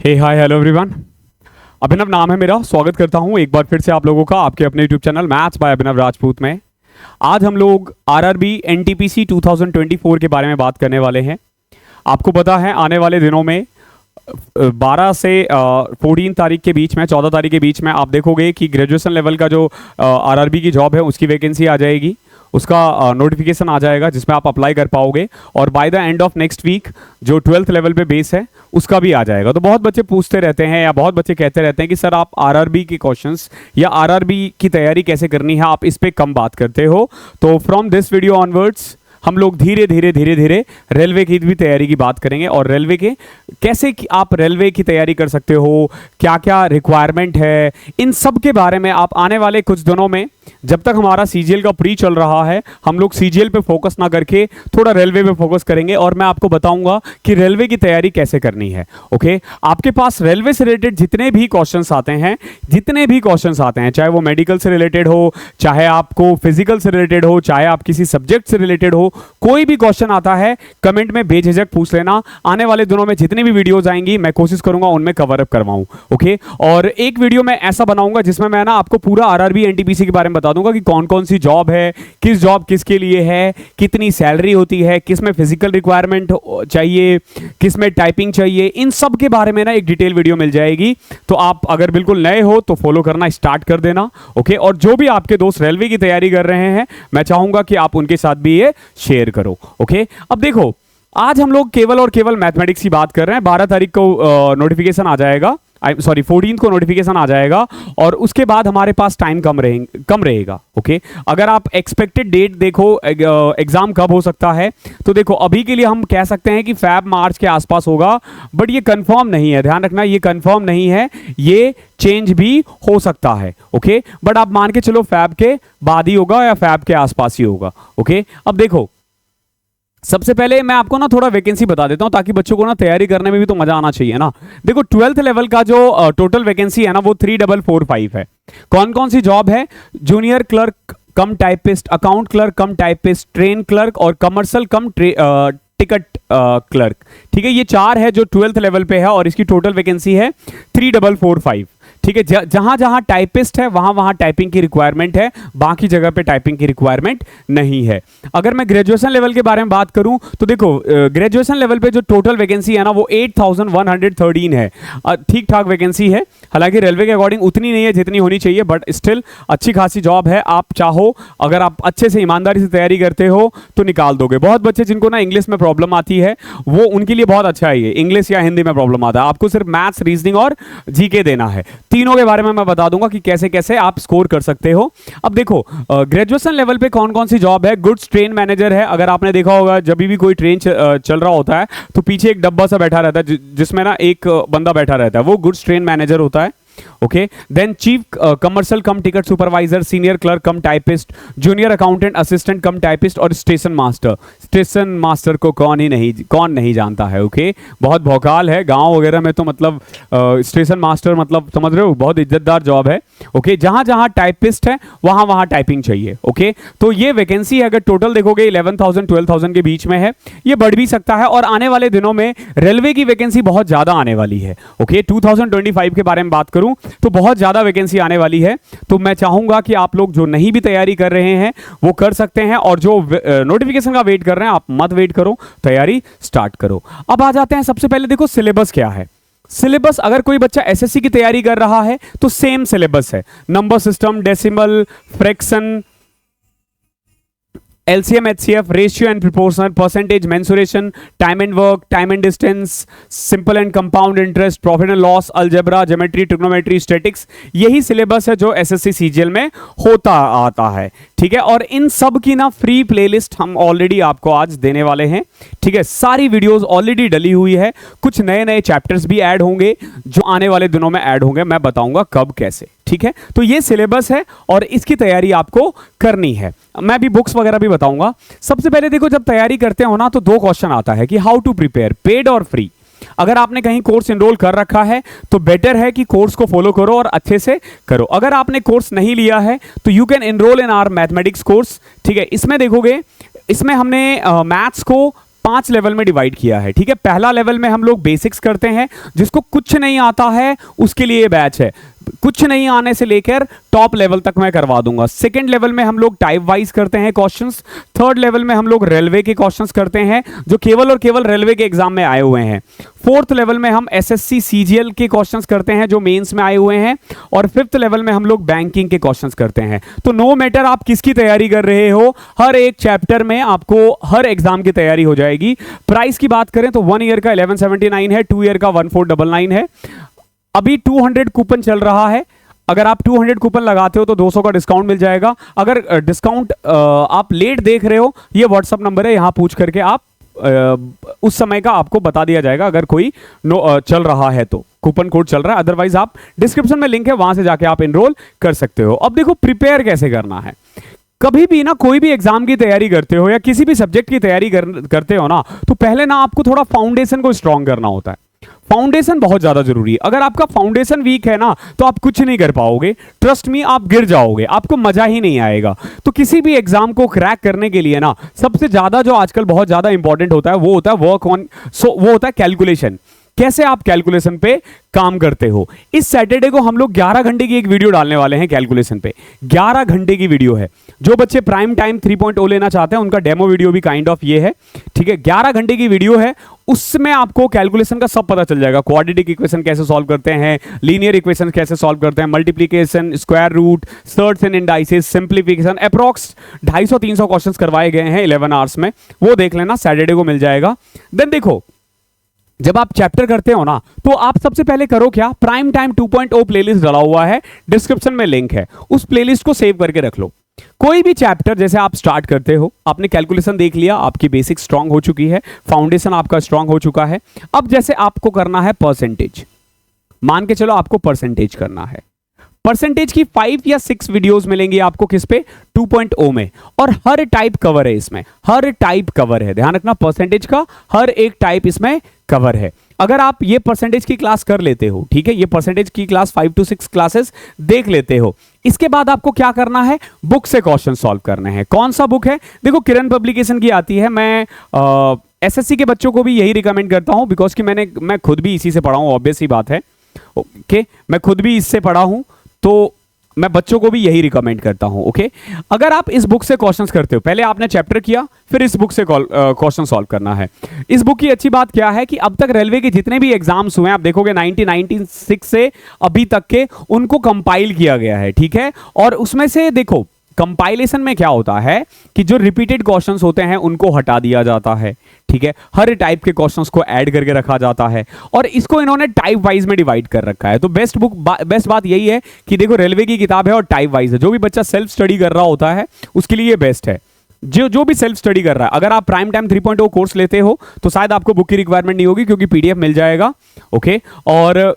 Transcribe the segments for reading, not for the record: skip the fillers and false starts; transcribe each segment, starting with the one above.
हे hi hello everyone. अभिनव नाम है मेरा। स्वागत करता हूं एक बार फिर से आप लोगों का आपके अपने यूट्यूब चैनल मैथ्स बाय अभिनव राजपूत में। आज हम लोग आरआरबी एनटीपीसी 2024 के बारे में बात करने वाले हैं। आपको पता है आने वाले दिनों में 12 से 14 तारीख के बीच में 14 तारीख के बीच में आप देखोगे कि ग्रेजुएशन लेवल का जो आरआरबी की जॉब है उसकी वैकेंसी आ जाएगी, उसका नोटिफिकेशन आ जाएगा जिसमें आप अप्लाई कर पाओगे। और by the end of next week जो 12th लेवल पे बेस है उसका भी आ जाएगा। तो बहुत बच्चे पूछते रहते हैं या बहुत बच्चे कहते रहते हैं कि सर आप आरआरबी के क्वेश्चंस या आरआरबी की तैयारी कैसे करनी है, आप इस पे कम बात करते हो। तो फ्रॉम दिस वीडियो ऑनवर्ड्स हम लोग धीरे धीरे रेलवे की भी तैयारी की बात करेंगे और रेलवे के कैसे आप रेलवे की तैयारी कर सकते हो, क्या क्या रिक्वायरमेंट है, इन सब के बारे में आप आने वाले कुछ दिनों में, जब तक हमारा सीजीएल का प्री चल रहा है, हम लोग सीजीएल पे फोकस ना करके थोड़ा रेलवे पे फोकस करेंगे और मैं आपको बताऊंगा कि रेलवे की तैयारी कैसे करनी है। ओके, आपके पास रेलवे से रिलेटेड जितने भी क्वेश्चंस आते हैं, चाहे वो मेडिकल से रिलेटेड हो, चाहे आपको फिजिकल से रिलेटेड हो, चाहे आप किसी सब्जेक्ट से रिलेटेड हो, कोई भी क्वेश्चन आता है कमेंट में बेझिझक पूछ लेना। आने वाले दिनों में जितनी भी वीडियोज आएंगी मैं कोशिश करूंगा उनमें कवर अप करवाऊं। ओके, और एक वीडियो मैं ऐसा बनाऊंगा जिसमें मैं ना आपको पूरा आरआरबी एनटीपीसी के बारे में बता दूंगा कि कौन कौन सी जॉब है, किस जॉब किसके लिए है, कितनी सैलरी होती है, किस में फिजिकल रिक्वायरमेंट चाहिए, किस में टाइपिंग चाहिए, इन सब के बारे में ना एक डिटेल वीडियो मिल जाएगी। तो आप अगर बिल्कुल नए हो तो फॉलो करना स्टार्ट कर देना। ओके, और जो भी आपके दोस्त रेलवे की तैयारी कर रहे हैं मैं चाहूंगा कि आप उनके साथ भी ये शेयर करो। ओके, अब देखो आज हम लोग केवल और केवल मैथमेटिक्स की बात कर रहे हैं। 12 तारीख को नोटिफिकेशन आ जाएगा, 14 को नोटिफिकेशन आ जाएगा और उसके बाद हमारे पास टाइम कम रहेगा। ओके, अगर आप एक्सपेक्टेड डेट देखो एग्जाम कब हो सकता है, तो देखो अभी के लिए हम कह सकते हैं कि फैब मार्च के आसपास होगा, बट ये कंफर्म नहीं है, ध्यान रखना ये कंफर्म नहीं है, ये चेंज भी हो सकता है। ओके, बट आप मान के चलो फैब के बाद ही होगा या फैब के आसपास ही होगा। ओके, अब देखो सबसे पहले मैं आपको ना थोड़ा वैकेंसी बता देता हूं ताकि बच्चों को ना तैयारी करने में भी तो मजा आना चाहिए ना। देखो 12th लेवल का जो टोटल वैकेंसी है ना वो 3445 है। कौन कौन सी जॉब है? Junior clerk cum typist, account clerk cum typist, train clerk और कमर्शियल कम टिकट क्लर्क। ठीक है, ये चार है जो 12th लेवल पे है और इसकी टोटल वैकेंसी है 3445। ठीक है, जहां जहां टाइपिस्ट है वहां वहां टाइपिंग की रिक्वायरमेंट है, बाकी जगह पे टाइपिंग की रिक्वायरमेंट नहीं है। अगर मैं ग्रेजुएशन लेवल के बारे में बात करूं तो देखो ग्रेजुएशन लेवल पे जो टोटल वैकेंसी है ना वो 8113 है। ठीक ठाक वैकेंसी है, हालांकि रेलवे के अकॉर्डिंग उतनी नहीं है जितनी होनी चाहिए, बट स्टिल अच्छी खासी जॉब है। आप चाहो अगर आप अच्छे से ईमानदारी से तैयारी करते हो तो निकाल दोगे। बहुत बच्चे जिनको ना इंग्लिश में प्रॉब्लम आती है वो उनके लिए बहुत अच्छा है, ये इंग्लिश या हिंदी में प्रॉब्लम आता है, आपको सिर्फ मैथ्स, रीजनिंग और जीके देना है। तीनों के बारे में मैं बता दूंगा कि कैसे कैसे आप स्कोर कर सकते हो। अब देखो ग्रेजुएशन लेवल पे कौन कौन सी जॉब है। गुड्स ट्रेन मैनेजर है, अगर आपने देखा होगा जब भी कोई ट्रेन चल रहा होता है तो पीछे एक डब्बा सा बैठा रहता है जिसमें ना एक बंदा बैठा रहता है, वो गुड्स ट्रेन मैनेजर होता है। Okay, then chief commercial cum ticket supervisor, senior clerk cum typist, junior accountant assistant cum typist और स्टेशन मास्टर। स्टेशन मास्टर को कौन नहीं जानता है। ओके, बहुत भौकाल है गांव वगैरह में तो, मतलब स्टेशन मास्टर मतलब समझ रहे हो, बहुत इज्जतदार जॉब है। ओके, जहां जहां टाइपिस्ट है वहां वहां टाइपिंग चाहिए। ओके, तो ये वैकेंसी अगर टोटल देखोगे 11,000 12,000 के बीच में है, ये बढ़ भी सकता है और आने वाले दिनों में रेलवे की वैकेंसी बहुत ज्यादा आने वाली है। ओके, 2025 के बारे में बात करूं तो बहुत ज्यादा वैकेंसी आने वाली है। तो मैं चाहूंगा कि आप लोग जो नहीं भी तैयारी कर रहे हैं वो कर सकते हैं और जो नोटिफिकेशन का वेट कर रहे हैं आप मत वेट करो, तैयारी स्टार्ट करो। अब आ जाते हैं सबसे पहले देखो सिलेबस क्या है। सिलेबस अगर कोई बच्चा एसएससी की तैयारी कर रहा है तो सेम सिलेबस है, number system, decimal, fraction, LCM, HCF, ratio and proportional, percentage, mensuration, time and work, time and distance, simple and compound interest, profit and loss, algebra, geometry, trigonometry, statics, यही syllabus है जो SSC CGL में होता आता है। ठीक है, और इन सब की ना फ्री प्लेलिस्ट हम ऑलरेडी आपको आज देने वाले हैं। ठीक है, सारी वीडियोस ऑलरेडी डली हुई है, कुछ नए नए चैप्टर्स भी ऐड होंगे जो आने वाले दिनों में ऐड होंगे, मैं बताऊंगा कब कैसे। ठीक है, तो ये सिलेबस है और इसकी तैयारी आपको करनी है। मैं भी बुक्स वगैरह भी बताऊंगा। सबसे पहले देखो जब तैयारी करते हो ना तो दो क्वेश्चन आता है कि हाउ टू प्रिपेयर, पेड और फ्री। अगर आपने कहीं कोर्स एनरोल कर रखा है तो बेटर है कि कोर्स को फॉलो करो और अच्छे से करो। अगर आपने कोर्स नहीं लिया है तो you can enroll in our mathematics course. ठीक है, इसमें देखोगे, इसमें हमने मैथ्स को 5 लेवल में डिवाइड किया है, ठीक है। पहला लेवल में हम लोग बेसिक्स करते हैं, जिसको कुछ नहीं आता है उसके लिए बैच है, कुछ नहीं आने से लेकर टॉप लेवल तक मैं करवा दूंगा। सेकंड लेवल में हम लोग टाइप वाइज करते हैं क्वेश्चंस। थर्ड लेवल में हम लोग रेलवे के क्वेश्चंस करते हैं जो केवल और केवल रेलवे के एग्जाम में आए हुए हैं। फोर्थ लेवल में हम एसएससी सीजीएल के क्वेश्चंस करते हैं जो मेंस में आए हुए हैं। और फिफ्थ लेवल में हम लोग बैंकिंग के क्वेश्चंस करते हैं। तो नो मैटर आप किसकी तैयारी कर रहे हो, हर एक चैप्टर में आपको हर एग्जाम की तैयारी हो जाएगी। प्राइस की बात करें तो 1 ईयर का 1179 है, 2 ईयर का 1499 है। अभी 200 कूपन चल रहा है, अगर आप 200 कूपन लगाते हो तो 200 का डिस्काउंट मिल जाएगा। अगर डिस्काउंट आप लेट देख रहे हो, ये व्हाट्सअप नंबर है, यहां पूछ करके आप उस समय का आपको बता दिया जाएगा अगर कोई चल रहा है तो कूपन कोड चल रहा है। अदरवाइज आप डिस्क्रिप्शन में लिंक है, वहां से जाके आप एनरोल कर सकते हो। अब देखो प्रिपेयर कैसे करना है। कभी भी ना कोई भी एग्जाम की तैयारी करते हो या किसी भी सब्जेक्ट की तैयारी करते हो ना, तो पहले ना आपको थोड़ा फाउंडेशन को स्ट्रांग करना होता है। फाउंडेशन बहुत ज्यादा जरूरी है। अगर आपका फाउंडेशन वीक है ना तो आप कुछ नहीं कर पाओगे, ट्रस्ट मी, आप गिर जाओगे, आपको मजा ही नहीं आएगा। तो किसी भी एग्जाम को क्रैक करने के लिए ना सबसे ज्यादा जो आजकल बहुत ज्यादा इंपॉर्टेंट होता है वो होता है वर्क ऑन, वो होता है कैलकुलेशन। कैसे आप कैलकुलेशन पे काम करते हो। इस सैटरडे को हम लोग 11 घंटे की एक वीडियो डालने वाले हैं कैलकुलेशन पे। 11 घंटे की वीडियो है। जो बच्चे प्राइम टाइम 3.0 लेना चाहते हैं उनका डेमो वीडियो भी काइंड ऑफ ये है, ठीक है। 11 घंटे की वीडियो है, उसमें आपको कैलकुलेशन का सब पता चल जाएगा। क्वाड्रेटिक इक्वेशन कैसे सॉल्व करते हैं, लीनियर इक्वेशन कैसे सॉल्व करते हैं, multiplication, square root, surds and indices, simplification, approx 250-300 questions करवाए गए हैं 11 आवर्स में। वो देख लेना, सैटरडे को मिल जाएगा। देन देखो, जब आप चैप्टर करते हो ना तो आप सबसे पहले करो क्या, प्राइम टाइम 2.0 प्लेलिस्ट डाला हुआ है, डिस्क्रिप्शन में लिंक है, उस प्लेलिस्ट को सेव करके रख लो। कोई भी चैप्टर जैसे आप स्टार्ट करते हो, आपने कैलकुलेशन देख लिया, आपकी बेसिक स्ट्रांग हो चुकी है, फाउंडेशन आपका स्ट्रांग हो चुका है। अब जैसे आपको करना है परसेंटेज, मान के चलो आपको परसेंटेज करना है। परसेंटेज की 5 या 6 वीडियोस मिलेंगी आपको किस पे, 2.0 में, और हर टाइप कवर है इसमें, हर टाइप कवर है। ध्यान रखना, परसेंटेज का हर एक टाइप इसमें कवर है। अगर आप ये परसेंटेज की क्लास कर लेते हो, ठीक है, ये परसेंटेज की क्लास 5 to 6 क्लासेस देख लेते हो, इसके बाद आपको क्या करना है, बुक से क्वेश्चन सॉल्व करने हैं। कौन सा बुक है, देखो किरण पब्लिकेशन की आती है। मैं एसएससी के बच्चों को भी यही रिकमेंड करता हूं, बिकॉज कि मैं खुद भी इसी से पढ़ा हूं, ऑब्वियस ही बात है। ओके, मैं खुद भी इससे पढ़ा हूं, तो मैं बच्चों को भी यही रिकमेंड करता हूं। ओके, अगर आप इस बुक से क्वेश्चंस करते हो, पहले आपने चैप्टर किया, फिर इस बुक से क्वेश्चन सॉल्व करना है। इस बुक की अच्छी बात क्या है कि अब तक रेलवे के जितने भी एग्जाम्स हुए हैं, आप देखोगे 1996 से अभी तक के, उनको कंपाइल किया गया है, ठीक है। और उसमें से देखो, कंपाइलेशन में क्या होता है कि जो रिपीटेड क्वेश्चंस होते हैं उनको हटा दिया जाता है, ठीक है। हर टाइप के क्वेश्चंस को ऐड करके रखा जाता है, और इसको इन्होंने टाइप वाइज में डिवाइड कर रखा है। तो बेस्ट बात यही है कि देखो रेलवे की किताब है और टाइप वाइज है। जो भी बच्चा सेल्फ स्टडी कर रहा होता है उसके लिए ये बेस्ट है। जो भी सेल्फ स्टडी कर रहा है, अगर आप प्राइम टाइम 3.0 कोर्स लेते हो तो शायद आपको बुक की रिक्वायरमेंट नहीं होगी, क्योंकि पीडीएफ मिल जाएगा। ओके, और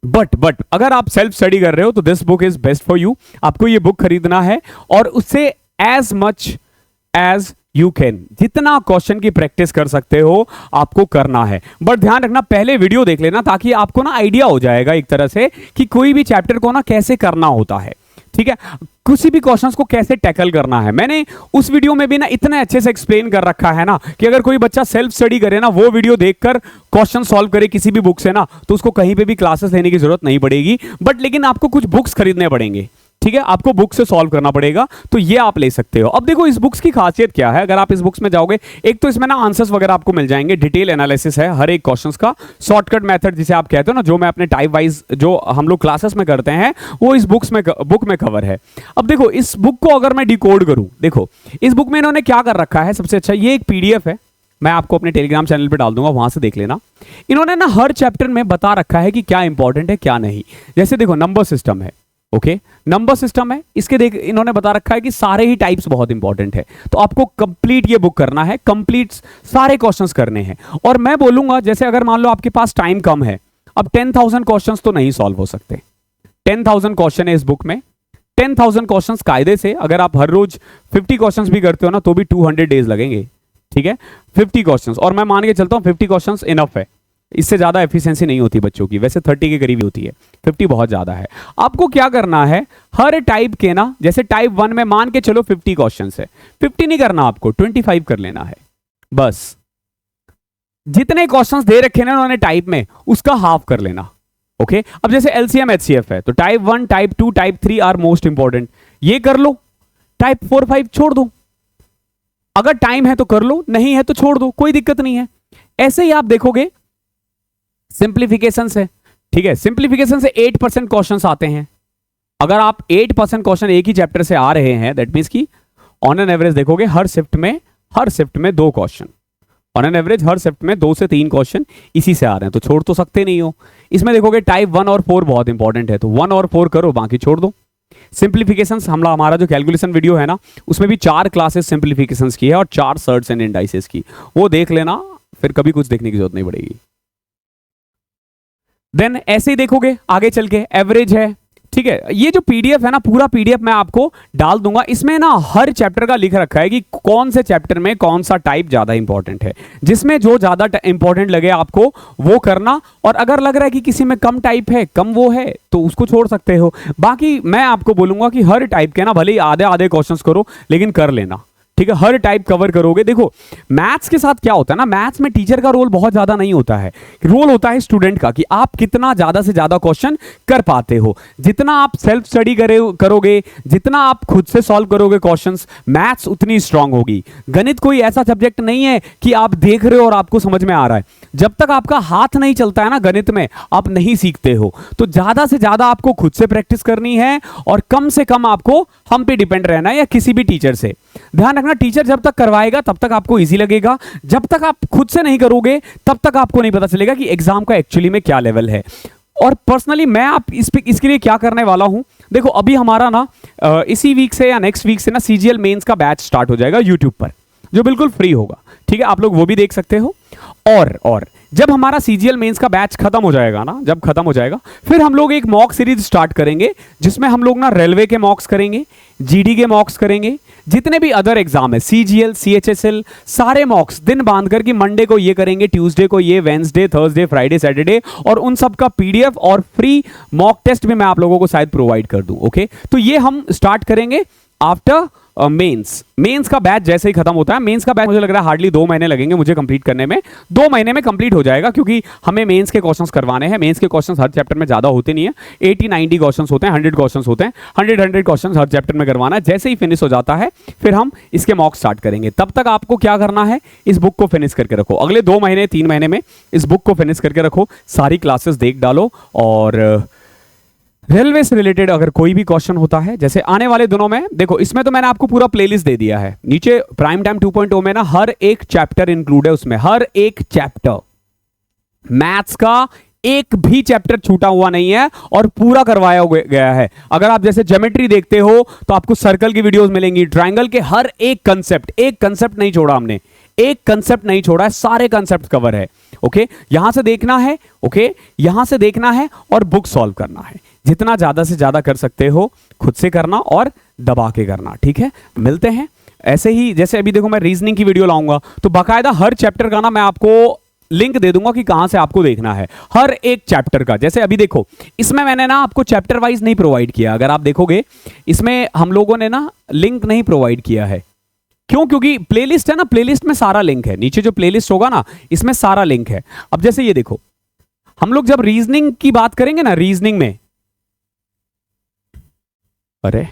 बट अगर आप सेल्फ स्टडी कर रहे हो तो this book is best for you. आपको ये बुक खरीदना है और उससे as much as you can, जितना क्वेश्चन की प्रैक्टिस कर सकते हो आपको करना है। बट ध्यान रखना, पहले वीडियो देख लेना, ताकि आपको ना आइडिया हो जाएगा एक तरह से कि कोई भी चैप्टर को ना कैसे करना होता है, ठीक है, किसी भी क्वेश्चंस को कैसे टैकल करना है। मैंने उस वीडियो में भी ना इतने अच्छे से एक्सप्लेन कर रखा है ना कि अगर कोई बच्चा सेल्फ स्टडी करे ना, वो वीडियो देखकर क्वेश्चन सॉल्व करे किसी भी बुक से ना, तो उसको कहीं पे भी क्लासेस लेने की जरूरत नहीं पड़ेगी। बट लेकिन आपको कुछ बुक्स खरीदने पड़ेंगे, ठीक है, आपको बुक से सॉल्व करना पड़ेगा, तो ये आप ले सकते हो। अब देखो इस बुक्स की खासियत क्या है, अगर आप इस बुक्स में जाओगे, एक तो इसमें ना आंसर्स वगैरह आपको मिल जाएंगे, डिटेल एनालिसिस है हर एक क्वेश्चंस का, शॉर्टकट मेथड जिसे आप कहते हो ना, जो मैं अपने टाइप वाइज जो हम लोग क्लासेस में करते हैं वो इस बुक में कवर है। अब देखो इस बुक को अगर मैं डिकोड करूं, देखो इस बुक में इन्होंने क्या कर रखा है, सबसे अच्छा ये एक पीडीएफ है, मैं आपको अपने टेलीग्राम चैनल पे डाल दूंगा, वहां से देख लेना। इन्होंने ना हर चैप्टर में बता रखा है कि क्या इंपॉर्टेंट है क्या नहीं। जैसे देखो नंबर सिस्टम है, ओके, नंबर सिस्टम है, इसके देख इन्होंने बता रखा है कि सारे ही टाइप्स बहुत इंपॉर्टेंट है, तो आपको कंप्लीट ये बुक करना है, कंप्लीट सारे क्वेश्चंस करने हैं। और मैं बोलूंगा जैसे अगर मान लो आपके पास टाइम कम है, अब 10,000 क्वेश्चंस तो नहीं सॉल्व हो सकते, 10,000 क्वेश्चन है इस बुक में, 10,000 क्वेश्चंस कायदे से अगर आप हर रोज 50 क्वेश्चंस भी करते हो ना तो भी 200 डेज लगेंगे, ठीक है, 50 क्वेश्चंस। और मैं मान के चलता हूं 50 क्वेश्चंस इनफ है, इससे ज्यादा एफिशिएंसी नहीं होती बच्चों की, वैसे 30 के करीब होती है, 50 बहुत ज्यादा है। आपको क्या करना है, हर टाइप के ना, जैसे टाइप 1 में मान के चलो 50 क्वेश्चंस है, 50 नहीं करना आपको, 25 कर लेना है बस, जितने क्वेश्चंस दे रखे ना उन्होंने टाइप में, उसका हाफ कर लेना। ओके, अब जैसे एलसीएम एचसीएफ है तो type 1, type 2, type 3 are most important, ये कर लो। टाइप 4, 5 छोड़ दो, अगर टाइम है तो कर लो, नहीं है तो छोड़ दो, कोई दिक्कत नहीं है। ऐसे ही आप देखोगे सिंप्लीफिकेशन से, ठीक है, सिंप्लीफिकेशन से 8% क्वेश्चंस आते हैं। अगर आप 8% क्वेश्चन एक ही चैप्टर से आ रहे हैं, दैट मींस कि ऑन एन एवरेज देखोगे हर शिफ्ट में 2 question, on an average her shift में 2 से 3 क्वेश्चन इसी से आ रहे हैं, तो छोड़ तो सकते नहीं हो। इसमें देखोगे टाइप 1 और 4 बहुत इंपॉर्टेंट है, तो 1 और 4 करो, बाकी छोड़ दो। सिंप्लीफिकेशंस हमारा जो कैलकुलेशन वीडियो है ना, उसमें भी 4 क्लासेस सिंप्लीफिकेशंस की है और 4 सर्ट्स एंड इंडाइसेस की, वो देख लेना, फिर कभी कुछ देखने की जरूरत नहीं पड़ेगी। देन ऐसे ही देखोगे आगे चल के एवरेज है, ठीक है। ये जो पीडीएफ है ना, पूरा पीडीएफ मैं आपको डाल दूंगा, इसमें ना हर चैप्टर का लिख रखा है कि कौन से चैप्टर में कौन सा टाइप ज्यादा इंपॉर्टेंट है, जिसमें जो ज्यादा इंपॉर्टेंट लगे आपको वो करना, और अगर लग रहा है कि किसी में कम टाइप है, कम वो है, तो उसको छोड़ सकते हो। बाकी मैं आपको बोलूंगा कि हर टाइप के ना भले ही आधे आधे क्वेश्चंस करो, लेकिन कर लेना, ठीक है, हर टाइप कवर करोगे। देखो मैथ्स के साथ क्या होता है ना, मैथ्स में टीचर का रोल बहुत ज्यादा नहीं होता है, रोल होता है स्टूडेंट का, कि आप कितना ज्यादा से ज्यादा क्वेश्चन कर पाते हो। जितना आप सेल्फ स्टडी करोगे, जितना आप खुद से सॉल्व करोगे क्वेश्चंस, मैथ्स उतनी स्ट्रांग होगी। गणित कोई ऐसा सब्जेक्ट नहीं है कि आप देख रहे हो और आपको समझ में आ रहा है, जब तक आपका हाथ नहीं चलता है ना गणित में, आप नहीं सीखते हो। तो ज्यादा से ज्यादा आपको खुद से प्रैक्टिस करनी है, और कम से कम आपको हम पे डिपेंड रहना है, या किसी भी टीचर से। ध्यान रखना, टीचर जब तक करवाएगा तब तक आपको इजी लगेगा, जब तक आप खुद से नहीं करोगे तब तक आपको नहीं पता चलेगा कि एग्जाम का एक्चुअली में क्या लेवल है। और पर्सनली मैं आप इसके लिए क्या करने वाला हूं, देखो अभी हमारा ना इसी वीक से या नेक्स्ट वीक से ना सीजीएल मेंस का बैच स्टार्ट हो जाएगा यूट्यूब पर, जो बिल्कुल फ्री होगा, ठीक है, आप लोग वो भी देख सकते हो। और जब हमारा सीजीएल मेंस का बैच खत्म हो जाएगा ना, जब खत्म हो जाएगा, फिर हम लोग एक मॉक सीरीज स्टार्ट करेंगे, जिसमें हम लोग ना रेलवे के मॉक्स करेंगे, जीडी के मॉक्स करेंगे, जितने भी अदर एग्जाम है, सीजीएल, सीएचएसएल, सारे मॉक्स दिन बांध कर कि मंडे को ये करेंगे, ट्यूसडे को ये, वेंसडे, थर्सडे, फ्राइडे, सैटरडे, और उन सब का पीडीएफ और फ्री मॉक टेस्ट भी मैं आप लोगों को शायद प्रोवाइड कर दूं। ओके, तो ये हम स्टार्ट करेंगे आफ्टर मेंस का बैच जैसे ही खत्म होता है। मेंस का बैच मुझे लग रहा है हार्डली 2 महीने लगेंगे मुझे कंप्लीट करने में, 2 महीने में कंप्लीट हो जाएगा, क्योंकि हमें मेंस के क्वेश्चंस करवाने हैं। मेंस के क्वेश्चंस हर चैप्टर में ज्यादा होते नहीं है, 80-90 क्वेश्चंस होते हैं, 100 क्वेश्चंस होते हैं, 100 क्वेश्चंस हर चैप्टर में करवाना है। जैसे ही फिनिश हो जाता है फिर हम इसके मॉक स्टार्ट करेंगे। तब तक आपको क्या करना है, इस बुक को फिनिश करके रखो, अगले 2 महीने 3 महीने में इस बुक को फिनिश करके रखो, सारी क्लासेस देख डालो। और रेलवे से रिलेटेड अगर कोई भी क्वेश्चन होता है, जैसे आने वाले दिनों में, देखो इसमें तो मैंने आपको पूरा प्लेलिस्ट दे दिया है नीचे। प्राइम टाइम 2.0 में ना हर एक चैप्टर इंक्लूड है, उसमें हर एक चैप्टर, मैथ्स का एक भी चैप्टर छूटा हुआ नहीं है और पूरा करवाया गया है। अगर आप जैसे ज्योमेट्री देखते हो तो आपको सर्कल की वीडियोस मिलेंगी, ट्रायंगल के हर एक कंसेप्ट नहीं छोड़ा हमने, एक कंसेप्ट नहीं छोड़ा है, सारे कंसेप्ट कवर है। ओके, यहां से देखना है, ओके, यहां से देखना है और बुक सॉल्व करना है। जितना ज्यादा से ज्यादा कर सकते हो खुद से करना और दबा के करना, ठीक है। मिलते हैं ऐसे ही, जैसे अभी देखो मैं रीजनिंग की वीडियो लाऊंगा तो बाकायदा हर चैप्टर का ना मैं आपको लिंक दे दूंगा कि कहां से आपको देखना है, हर एक चैप्टर का। जैसे अभी देखो इसमें मैंने ना आपको चैप्टर वाइज नहीं प्रोवाइड किया, अगर आप देखोगे इसमें हम लोगों ने ना लिंक नहीं प्रोवाइड किया है। क्यों? क्योंकि प्लेलिस्ट है ना, प्लेलिस्ट में सारा लिंक है, नीचे जो प्लेलिस्ट होगा ना इसमें सारा लिंक है। अब जैसे ये देखो, हम लोग जब रीजनिंग की बात करेंगे ना, रीजनिंग में, अरे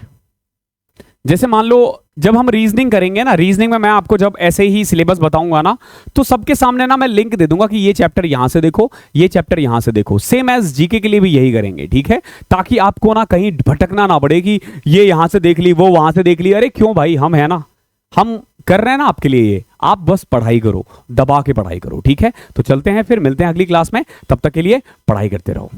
जैसे मान लो जब हम रीजनिंग करेंगे ना, रीजनिंग में मैं आपको जब ऐसे ही सिलेबस बताऊंगा ना, तो सबके सामने ना मैं लिंक दे दूंगा कि ये चैप्टर यहां से देखो, ये चैप्टर यहां से देखो। सेम एज जीके के लिए भी यही करेंगे, ठीक है, ताकि आपको ना कहीं भटकना ना पड़े कि ये यहां से देख ली, वो वहां से देख ली। अरे क्यों भाई, हम है ना, हम कर रहे हैं ना आपके लिए ये, आप बस पढ़ाई करो, दबा के पढ़ाई करो, ठीक है। तो चलते हैं, फिर मिलते हैं अगली क्लास में, तब तक के लिए पढ़ाई करते रहो।